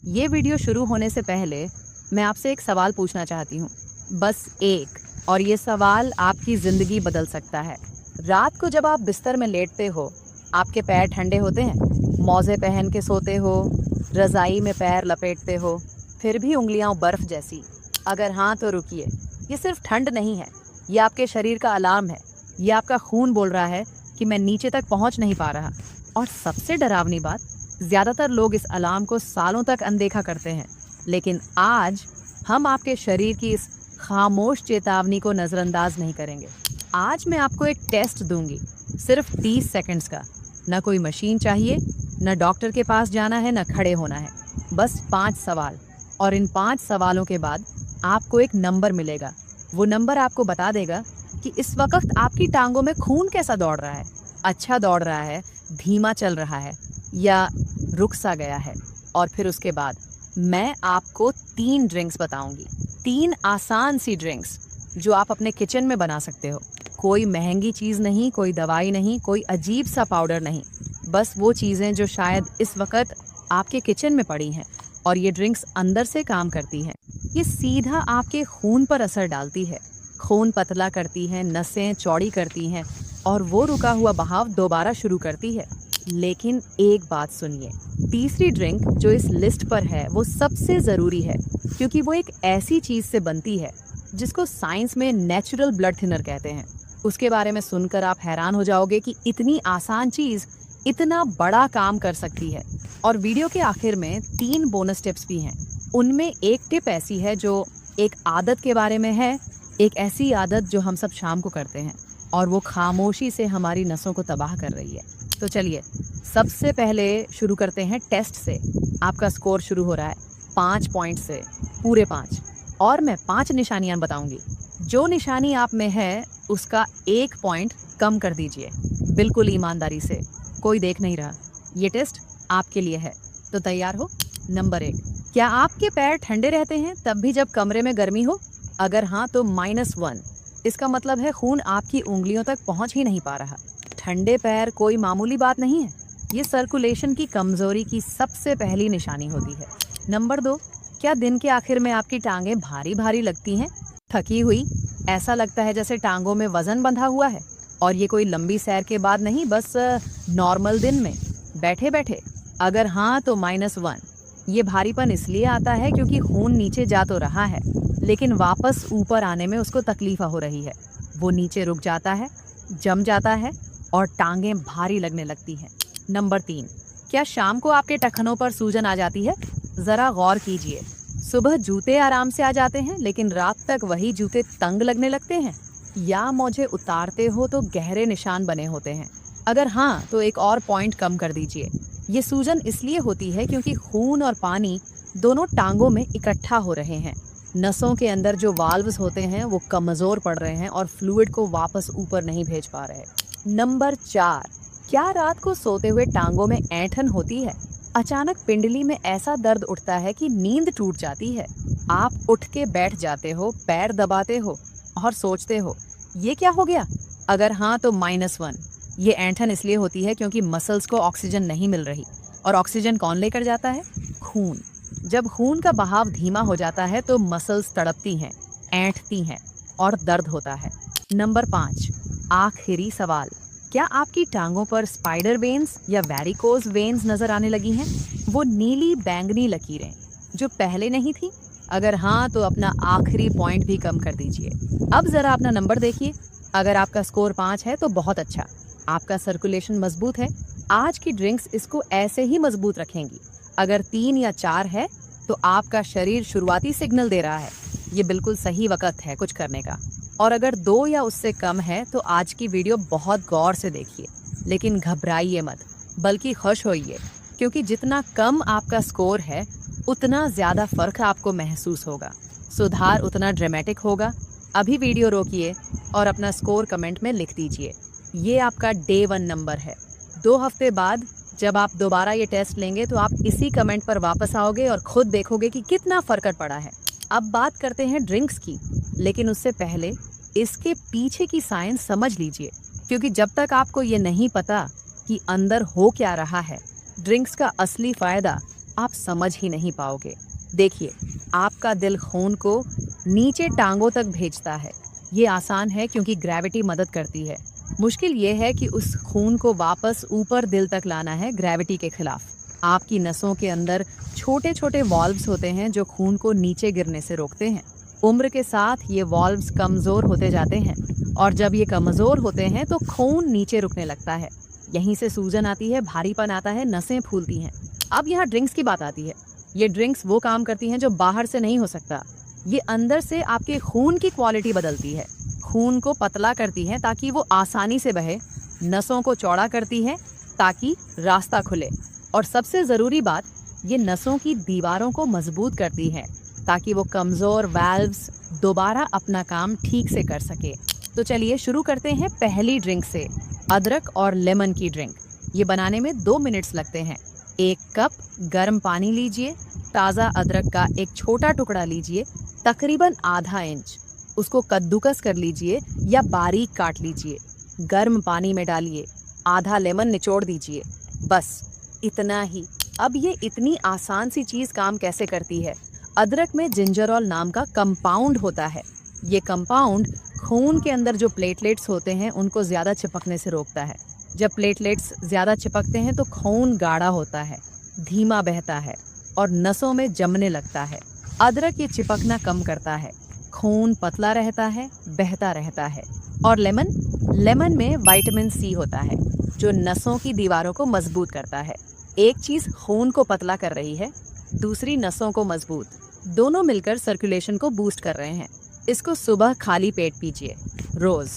ये वीडियो शुरू होने से पहले मैं आपसे एक सवाल पूछना चाहती हूँ, बस एक, और ये सवाल आपकी ज़िंदगी बदल सकता है। रात को जब आप बिस्तर में लेटते हो, आपके पैर ठंडे होते हैं, मौजे पहन के सोते हो, रज़ाई में पैर लपेटते हो, फिर भी उंगलियां बर्फ़ जैसी। अगर हाँ तो रुकिए, ये सिर्फ ठंड नहीं है, ये आपके शरीर का अलार्म है। ये आपका खून बोल रहा है कि मैं नीचे तक पहुँच नहीं पा रहा। और सबसे डरावनी बात, ज़्यादातर लोग इस अलार्म को सालों तक अनदेखा करते हैं, लेकिन आज हम आपके शरीर की इस खामोश चेतावनी को नज़रअंदाज नहीं करेंगे। आज मैं आपको एक टेस्ट दूंगी, सिर्फ 30 सेकंड्स का। न कोई मशीन चाहिए, न डॉक्टर के पास जाना है, न खड़े होना है, बस 5 सवाल। और इन 5 सवालों के बाद आपको एक नंबर मिलेगा। वो नंबर आपको बता देगा कि इस वक्त आपकी टांगों में खून कैसा दौड़ रहा है, अच्छा दौड़ रहा है, धीमा चल रहा है या रुक सा गया है। और फिर उसके बाद मैं आपको 3 ड्रिंक्स बताऊंगी, 3 आसान सी ड्रिंक्स जो आप अपने किचन में बना सकते हो। कोई महंगी चीज़ नहीं, कोई दवाई नहीं, कोई अजीब सा पाउडर नहीं, बस वो चीज़ें जो शायद इस वक्त आपके किचन में पड़ी हैं। और ये ड्रिंक्स अंदर से काम करती हैं। ये सीधा आपके खून पर असर डालती है, खून पतला करती है, नसें चौड़ी करती हैं और वो रुका हुआ बहाव दोबारा शुरू करती है। लेकिन एक बात सुनिए, तीसरी ड्रिंक जो इस लिस्ट पर है वो सबसे ज़रूरी है, क्योंकि वो एक ऐसी चीज़ से बनती है जिसको साइंस में नेचुरल ब्लड थिनर कहते हैं। उसके बारे में सुनकर आप हैरान हो जाओगे कि इतनी आसान चीज़ इतना बड़ा काम कर सकती है। और वीडियो के आखिर में 3 बोनस टिप्स भी हैं। उनमें एक टिप ऐसी है जो एक आदत के बारे में है, एक ऐसी आदत जो हम सब शाम को करते हैं और वो खामोशी से हमारी नसों को तबाह कर रही है। तो चलिए सबसे पहले शुरू करते हैं टेस्ट से। आपका स्कोर शुरू हो रहा है 5 पॉइंट से, पूरे 5। और मैं 5 निशानियां बताऊंगी। जो निशानी आप में है उसका 1 पॉइंट कम कर दीजिए, बिल्कुल ईमानदारी से, कोई देख नहीं रहा। ये टेस्ट आपके लिए है, तो तैयार हो। नंबर 1, क्या आपके पैर ठंडे रहते हैं तब भी जब कमरे में गर्मी हो? अगर हाँ तो -1। इसका मतलब है खून आपकी उंगलियों तक पहुंच ही नहीं पा रहा। ठंडे पैर कोई मामूली बात नहीं है, ये सर्कुलेशन की कमजोरी की सबसे पहली निशानी होती है। नंबर 2, क्या दिन के आखिर में आपकी टांगें भारी भारी लगती हैं, थकी हुई? ऐसा लगता है जैसे टांगों में वजन बंधा हुआ है। और ये कोई लंबी सैर के बाद नहीं, बस नॉर्मल दिन में बैठे बैठे। अगर हाँ तो -1। ये भारीपन इसलिए आता है क्योंकि खून नीचे जा तो रहा है, लेकिन वापस ऊपर आने में उसको तकलीफ हो रही है। वो नीचे रुक जाता है, जम जाता है और टांगें भारी लगने लगती हैं। नंबर 3, क्या शाम को आपके टखनों पर सूजन आ जाती है? ज़रा गौर कीजिए, सुबह जूते आराम से आ जाते हैं, लेकिन रात तक वही जूते तंग लगने लगते हैं, या मोजे उतारते हो तो गहरे निशान बने होते हैं? अगर हाँ तो एक और पॉइंट कम कर दीजिए। ये सूजन इसलिए होती है क्योंकि खून और पानी दोनों टांगों में इकट्ठा हो रहे हैं। नसों के अंदर जो वाल्व्स होते हैं वो कमज़ोर पड़ रहे हैं और फ्लूइड को वापस ऊपर नहीं भेज पा रहे। नंबर 4, क्या रात को सोते हुए टांगों में ऐंठन होती है? अचानक पिंडली में ऐसा दर्द उठता है कि नींद टूट जाती है। आप उठ के बैठ जाते हो, पैर दबाते हो और सोचते हो ये क्या हो गया? अगर हाँ तो -1। ये ऐंठन इसलिए होती है क्योंकि मसल्स को ऑक्सीजन नहीं मिल रही, और ऑक्सीजन कौन लेकर जाता है? खून। जब खून का बहाव धीमा हो जाता है तो मसल्स तड़पती हैं, ऐंठती हैं और दर्द होता है। नंबर 5, आखिरी सवाल, क्या आपकी टांगों पर स्पाइडर वेन्स या वेरिकोज वेन्स नजर आने लगी हैं? वो नीली बैंगनी लकीरें जो पहले नहीं थी? अगर हाँ तो अपना आखिरी पॉइंट भी कम कर दीजिए। अब जरा अपना नंबर देखिए। अगर आपका स्कोर 5 है तो बहुत अच्छा, आपका सर्कुलेशन मजबूत है। आज की ड्रिंक्स इसको ऐसे ही मजबूत रखेंगी। अगर 3 या 4 है तो आपका शरीर शुरुआती सिग्नल दे रहा है, ये बिल्कुल सही वक्त है कुछ करने का। और अगर 2 या उससे कम है तो आज की वीडियो बहुत गौर से देखिए, लेकिन घबराइए मत, बल्कि खुश होइए, क्योंकि जितना कम आपका स्कोर है उतना ज़्यादा फ़र्क आपको महसूस होगा, सुधार उतना ड्रामेटिक होगा। अभी वीडियो रोकिए और अपना स्कोर कमेंट में लिख दीजिए। ये आपका डे 1 नंबर है। 2 हफ्ते बाद जब आप दोबारा ये टेस्ट लेंगे तो आप इसी कमेंट पर वापस आओगे और खुद देखोगे कि कितना फ़र्क पड़ा है। अब बात करते हैं ड्रिंक्स की, लेकिन उससे पहले इसके पीछे की साइंस समझ लीजिए, क्योंकि जब तक आपको ये नहीं पता कि अंदर हो क्या रहा है, ड्रिंक्स का असली फ़ायदा आप समझ ही नहीं पाओगे। देखिए, आपका दिल खून को नीचे टांगों तक भेजता है। ये आसान है क्योंकि ग्रेविटी मदद करती है। मुश्किल ये है कि उस खून को वापस ऊपर दिल तक लाना है ग्रेविटी के खिलाफ। आपकी नसों के अंदर छोटे छोटे वॉल्व्स होते हैं जो खून को नीचे गिरने से रोकते हैं। उम्र के साथ ये वॉल्व्स कमज़ोर होते जाते हैं और जब ये कमज़ोर होते हैं तो खून नीचे रुकने लगता है। यहीं से सूजन आती है, भारीपन आता है, नसें फूलती हैं। अब यहाँ ड्रिंक्स की बात आती है। ये ड्रिंक्स वो काम करती हैं जो बाहर से नहीं हो सकता। ये अंदर से आपके खून की क्वालिटी बदलती है। खून को पतला करती हैं ताकि वो आसानी से बहे, नसों को चौड़ा करती हैं ताकि रास्ता खुले, और सबसे ज़रूरी बात, ये नसों की दीवारों को मजबूत करती हैं ताकि वो कमज़ोर वाल्व्स दोबारा अपना काम ठीक से कर सके। तो चलिए शुरू करते हैं पहली ड्रिंक से, अदरक और लेमन की ड्रिंक। ये बनाने में 2 मिनट्स लगते हैं। 1 कप गर्म पानी लीजिए, ताज़ा अदरक का एक छोटा टुकड़ा लीजिए, तकरीबन आधा इंच। उसको कद्दूकस कर लीजिए या बारीक काट लीजिए। गर्म पानी में डालिए, आधा लेमन निचोड़ दीजिए। बस इतना ही। अब ये इतनी आसान सी चीज़ काम कैसे करती है? अदरक में जिंजरॉल नाम का कंपाउंड होता है। ये कंपाउंड खून के अंदर जो प्लेटलेट्स होते हैं उनको ज़्यादा चिपकने से रोकता है। जब प्लेटलेट्स ज़्यादा चिपकते हैं तो खून गाढ़ा होता है, धीमा बहता है और नसों में जमने लगता है। अदरक ये चिपकना कम करता है, खून पतला रहता है, बहता रहता है। और लेमन में विटामिन सी होता है जो नसों की दीवारों को मजबूत करता है। एक चीज़ खून को पतला कर रही है, दूसरी नसों को मजबूत। दोनों मिलकर सर्कुलेशन को बूस्ट कर रहे हैं। इसको सुबह खाली पेट पीजिए रोज़।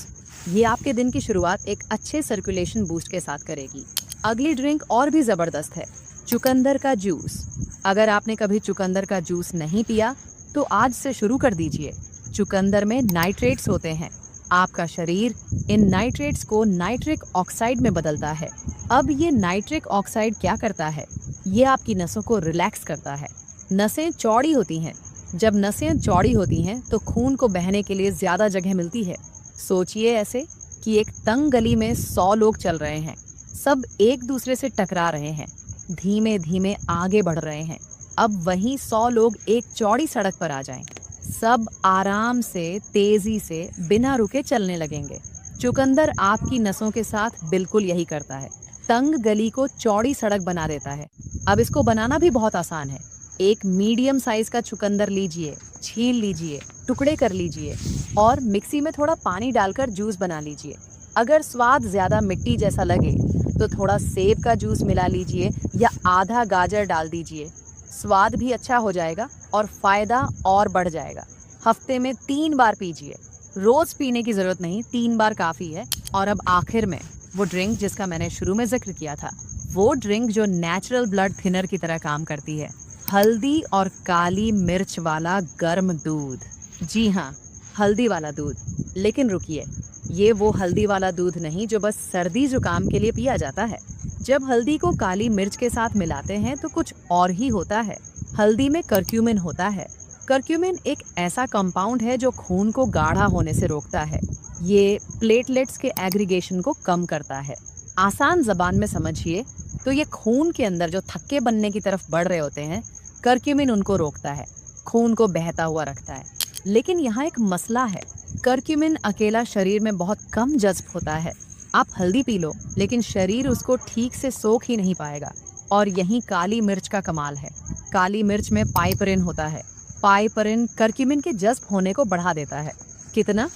ये आपके दिन की शुरुआत एक अच्छे सर्कुलेशन बूस्ट के साथ करेगी। अगली ड्रिंक और भी ज़बरदस्त है, चुकंदर का जूस। अगर आपने कभी चुकंदर का जूस नहीं पिया तो आज से शुरू कर दीजिए। चुकंदर में नाइट्रेट्स होते हैं। आपका शरीर इन नाइट्रेट्स को नाइट्रिक ऑक्साइड में बदलता है। अब ये नाइट्रिक ऑक्साइड क्या करता है? ये आपकी नसों को रिलैक्स करता है। नसें चौड़ी होती हैं। जब नसें चौड़ी होती हैं तो खून को बहने के लिए ज़्यादा जगह मिलती है। सोचिए ऐसे कि एक तंग गली में 100 लोग चल रहे हैं, सब एक दूसरे से टकरा रहे हैं, धीमे धीमे आगे बढ़ रहे हैं। अब वहीं 100 लोग एक चौड़ी सड़क पर आ जाएं, सब आराम से, तेजी से, बिना रुके चलने लगेंगे। चुकंदर आपकी नसों के साथ बिल्कुल यही करता है, तंग गली को चौड़ी सड़क बना देता है। अब इसको बनाना भी बहुत आसान है। एक मीडियम साइज का चुकंदर लीजिए, छील लीजिए, टुकड़े कर लीजिए और मिक्सी में थोड़ा पानी डालकर जूस बना लीजिए। अगर स्वाद ज़्यादा मिट्टी जैसा लगे तो थोड़ा सेब का जूस मिला लीजिए या आधा गाजर डाल दीजिए। स्वाद भी अच्छा हो जाएगा और फ़ायदा और बढ़ जाएगा। हफ्ते में 3 बार पीजिए। रोज़ पीने की ज़रूरत नहीं, 3 बार काफ़ी है। और अब आखिर में वो ड्रिंक जिसका मैंने शुरू में जिक्र किया था, वो ड्रिंक जो नेचुरल ब्लड थिनर की तरह काम करती है, हल्दी और काली मिर्च वाला गर्म दूध। जी हाँ, हल्दी वाला दूध। लेकिन रुकिए, ये वो हल्दी वाला दूध नहीं जो बस सर्दी जुकाम के लिए पिया जाता है। जब हल्दी को काली मिर्च के साथ मिलाते हैं तो कुछ और ही होता है। हल्दी में करक्यूमिन होता है। करक्यूमिन एक ऐसा कंपाउंड है जो खून को गाढ़ा होने से रोकता है। ये प्लेटलेट्स के एग्रीगेशन को कम करता है। आसान ज़बान में समझिए तो ये खून के अंदर जो थक्के बनने की तरफ बढ़ रहे होते हैं, करक्यूमिन उनको रोकता है, खून को बहता हुआ रखता है। लेकिन यहाँ एक मसला है, करक्यूमिन अकेला शरीर में बहुत कम जज्ब होता है। आप हल्दी पी लो लेकिन शरीर उसको ठीक से सोख ही नहीं पाएगा। और यहीं काली मिर्च का कमाल है। काली मिर्च में पाइपरिन होता है। पाइपरिन करक्यूमिन के जज्ब होने को बढ़ा देता है। कितना?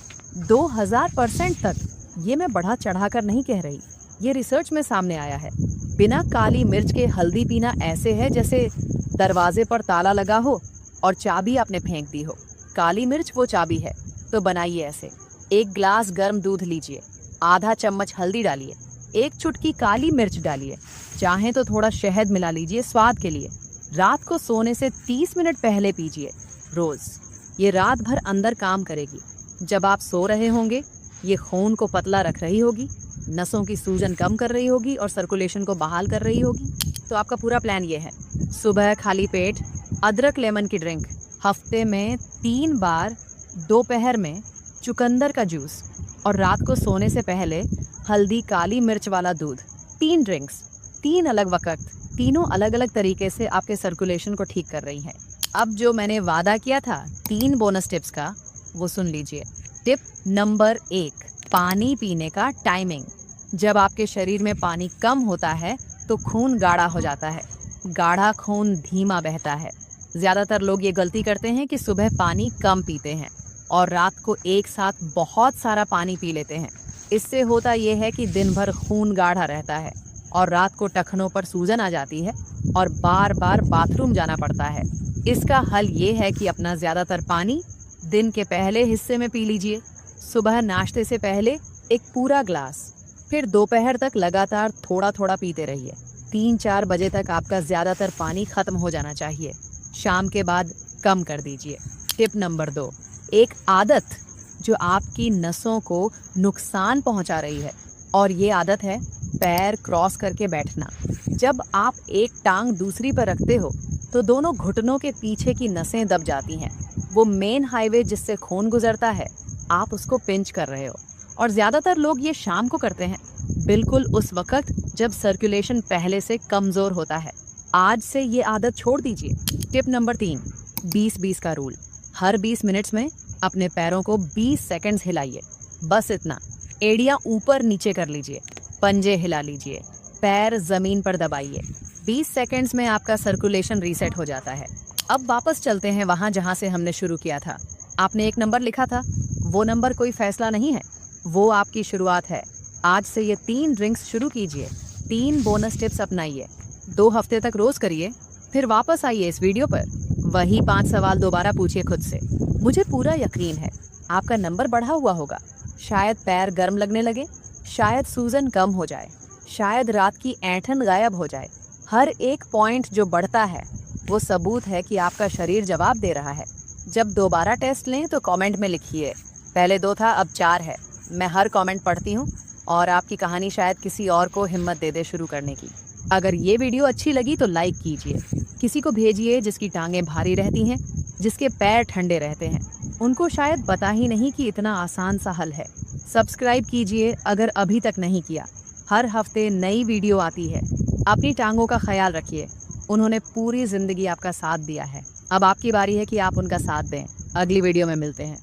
2000% तक। ये मैं बढ़ा चढ़ा कर नहीं कह रही, ये रिसर्च में सामने आया है। बिना काली मिर्च के हल्दी पीना ऐसे है जैसे दरवाजे पर ताला लगा हो और चाबी आपने फेंक दी हो। काली मिर्च वो चाबी है। तो बनाइए ऐसे, 1 ग्लास गर्म दूध लीजिए, आधा चम्मच हल्दी डालिए, 1 चुटकी काली मिर्च डालिए, चाहें तो थोड़ा शहद मिला लीजिए स्वाद के लिए। रात को सोने से 30 मिनट पहले पीजिए रोज़। ये रात भर अंदर काम करेगी। जब आप सो रहे होंगे ये खून को पतला रख रही होगी, नसों की सूजन कम कर रही होगी और सर्कुलेशन को बहाल कर रही होगी। तो आपका पूरा प्लान ये है, सुबह खाली पेट अदरक लेमन की ड्रिंक, हफ्ते में 3 बार दोपहर में चुकंदर का जूस और रात को सोने से पहले हल्दी काली मिर्च वाला दूध। 3 ड्रिंक्स, 3 अलग वक्त, तीनों अलग अलग तरीके से आपके सर्कुलेशन को ठीक कर रही हैं। अब जो मैंने वादा किया था 3 बोनस टिप्स का, वो सुन लीजिए। टिप नंबर 1, पानी पीने का टाइमिंग। जब आपके शरीर में पानी कम होता है तो खून गाढ़ा हो जाता है। गाढ़ा खून धीमा बहता है। ज़्यादातर लोग ये गलती करते हैं कि सुबह पानी कम पीते हैं और रात को एक साथ बहुत सारा पानी पी लेते हैं। इससे होता ये है कि दिन भर खून गाढ़ा रहता है और रात को टखनों पर सूजन आ जाती है और बार बार बाथरूम जाना पड़ता है। इसका हल ये है कि अपना ज़्यादातर पानी दिन के पहले हिस्से में पी लीजिए। सुबह नाश्ते से पहले एक पूरा ग्लास, फिर दोपहर तक लगातार थोड़ा थोड़ा पीते रहिए। 3-4 बजे तक आपका ज़्यादातर पानी खत्म हो जाना चाहिए। शाम के बाद कम कर दीजिए। टिप नंबर 2, एक आदत जो आपकी नसों को नुकसान पहुंचा रही है, और ये आदत है पैर क्रॉस करके बैठना। जब आप एक टांग दूसरी पर रखते हो तो दोनों घुटनों के पीछे की नसें दब जाती हैं। वो मेन हाईवे जिससे खून गुजरता है, आप उसको पिंच कर रहे हो। और ज़्यादातर लोग ये शाम को करते हैं, बिल्कुल उस वक्त जब सर्कुलेशन पहले से कमज़ोर होता है। आज से ये आदत छोड़ दीजिए। टिप नंबर 3, 20-20 का रूल। हर 20 मिनट्स में अपने पैरों को 20 सेकंड्स हिलाइए। बस इतना। एड़ियाँ ऊपर नीचे कर लीजिए, पंजे हिला लीजिए, पैर ज़मीन पर दबाइए। 20 सेकंड्स में आपका सर्कुलेशन रीसेट हो जाता है। अब वापस चलते हैं वहाँ जहाँ से हमने शुरू किया था। आपने एक नंबर लिखा था, वो नंबर कोई फैसला नहीं है, वो आपकी शुरुआत है। आज से ये 3 ड्रिंक्स शुरू कीजिए। 3 बोनस टिप्स अपनाइए। 2 हफ्ते तक रोज करिए, फिर वापस आइए इस वीडियो पर। वही 5 सवाल दोबारा पूछिए खुद से। मुझे पूरा यकीन है आपका नंबर बढ़ा हुआ होगा। शायद पैर गर्म लगने लगे, शायद सूजन कम हो जाए, शायद रात की ऐंठन गायब हो जाए। हर एक पॉइंट जो बढ़ता है वो सबूत है कि आपका शरीर जवाब दे रहा है। जब दोबारा टेस्ट लें तो कमेंट में लिखिए, पहले 2 था अब 4 है। मैं हर कमेंट पढ़ती हूँ और आपकी कहानी शायद किसी और को हिम्मत दे दे शुरू करने की। अगर ये वीडियो अच्छी लगी तो लाइक कीजिए। किसी को भेजिए जिसकी टांगें भारी रहती हैं, जिसके पैर ठंडे रहते हैं। उनको शायद पता ही नहीं कि इतना आसान सा हल है। सब्सक्राइब कीजिए अगर अभी तक नहीं किया। हर हफ्ते नई वीडियो आती है। अपनी टांगों का ख्याल रखिए। उन्होंने पूरी ज़िंदगी आपका साथ दिया है। अब आपकी बारी है कि आप उनका साथ दें। अगली वीडियो में मिलते हैं।